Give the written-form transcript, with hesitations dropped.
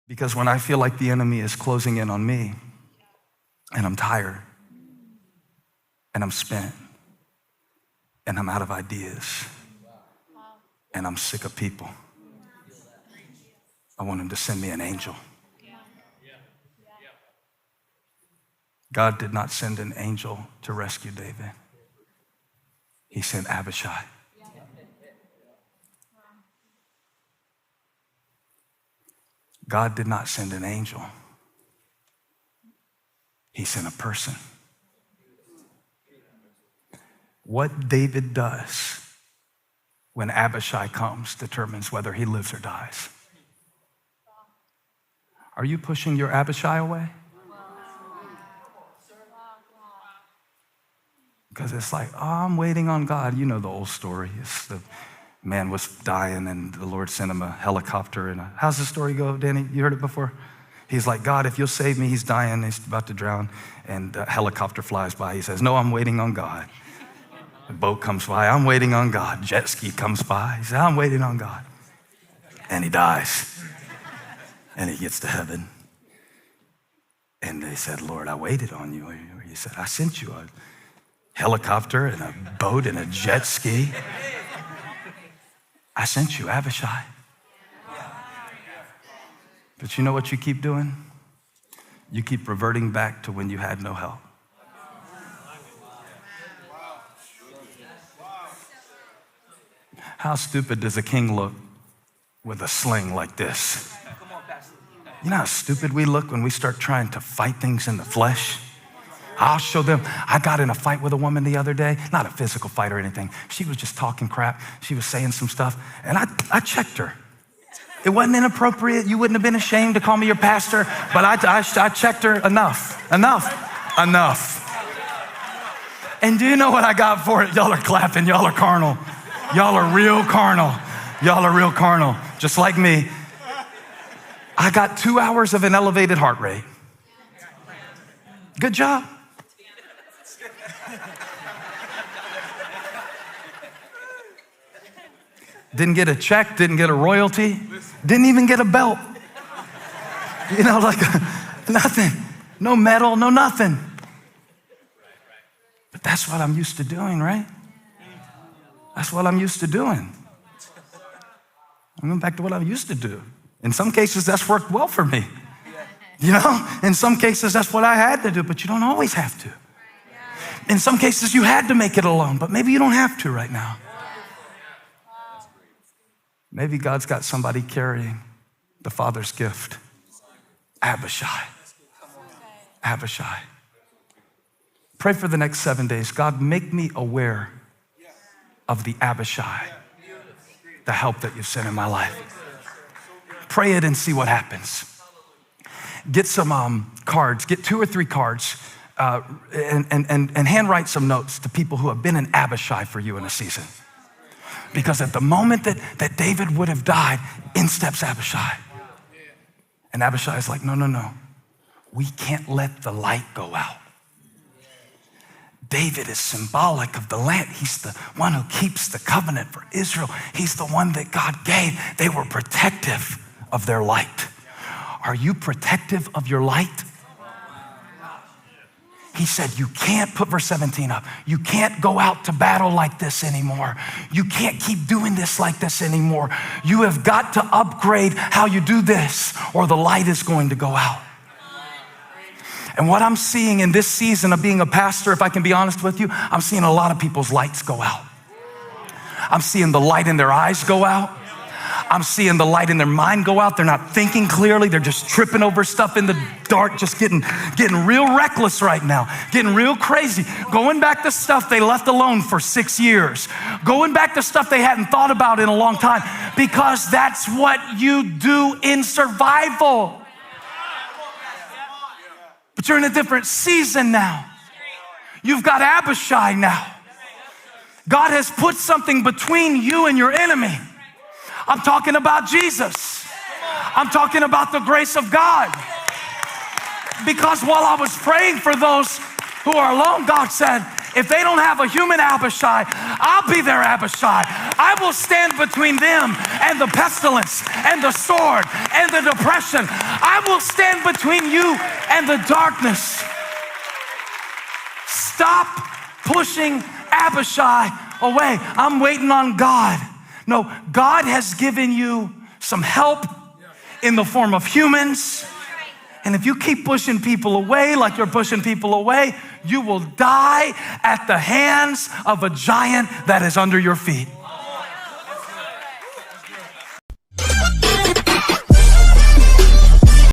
Because when I feel like the enemy is closing in on me and I'm tired and I'm spent and I'm out of ideas and I'm sick of people, I want him to send me an angel. God did not send an angel to rescue David. He sent Abishai. God did not send an angel. He sent a person. What David does when Abishai comes determines whether he lives or dies. Are you pushing your Abishai away? Because it's like, oh, I'm waiting on God. You know the old story. It's the man was dying and the Lord sent him a helicopter. And how's the story go, Danny? You heard it before? He's like, God, if you'll save me, he's dying. He's about to drown. And a helicopter flies by. He says, no, I'm waiting on God. The boat comes by. I'm waiting on God. Jet ski comes by. He says, I'm waiting on God. And he dies. And he gets to heaven. And they said, Lord, I waited on you. He said, I sent you a helicopter and a boat and a jet ski. I sent you, Abishai. But you know what you keep doing? You keep reverting back to when you had no help. How stupid does a king look with a sling like this? You know how stupid we look when we start trying to fight things in the flesh? I'll show them. I got in a fight with a woman the other day, not a physical fight or anything. She was just talking crap. She was saying some stuff, and I checked her. It wasn't inappropriate. You wouldn't have been ashamed to call me your pastor, but I checked her enough. And do you know what I got for it? Y'all are clapping. Y'all are carnal. Y'all are real carnal. Y'all are real carnal, just like me. I got 2 hours of an elevated heart rate. Good job. Didn't get a check, didn't get a royalty, didn't even get a belt. You know, like nothing, no medal, no nothing. But that's what I'm used to doing, right? That's what I'm used to doing. I'm going back to what I'm used to do. In some cases, that's worked well for me. You know, in some cases, that's what I had to do, but you don't always have to. In some cases, you had to make it alone, but maybe you don't have to right now. Maybe God's got somebody carrying the Father's gift. Abishai. Abishai. Pray for the next 7 days. God, make me aware of the Abishai, the help that you've sent in my life. Pray it and see what happens. Get some cards, get 2 or 3 cards, and handwrite some notes to people who have been an Abishai for you in a season. Because at the moment that David would have died, in steps Abishai. And Abishai is like, no. We can't let the light go out. David is symbolic of the lamp. He's the one who keeps the covenant for Israel. He's the one that God gave. They were protective of their light. Are you protective of your light? He said, you can't, put verse 17 up. You can't go out to battle like this anymore. You can't keep doing this like this anymore. You have got to upgrade how you do this or the light is going to go out. And what I'm seeing in this season of being a pastor, if I can be honest with you, I'm seeing a lot of people's lights go out. I'm seeing the light in their eyes go out. I'm seeing the light in their mind go out. They're not thinking clearly. They're just tripping over stuff in the dark, just getting real reckless right now, getting real crazy, going back to stuff they left alone for 6 years, going back to stuff they hadn't thought about in a long time, because that's what you do in survival. But you're in a different season now. You've got Abishai now. God has put something between you and your enemy. I'm talking about Jesus. I'm talking about the grace of God. Because while I was praying for those who are alone, God said, If they don't have a human Abishai, I'll be their Abishai. I will stand between them and the pestilence and the sword and the depression. I will stand between you and the darkness. Stop pushing Abishai away. I'm waiting on God. No, God has given you some help in the form of humans. And if you keep pushing people away like you're pushing people away, you will die at the hands of a giant that is under your feet.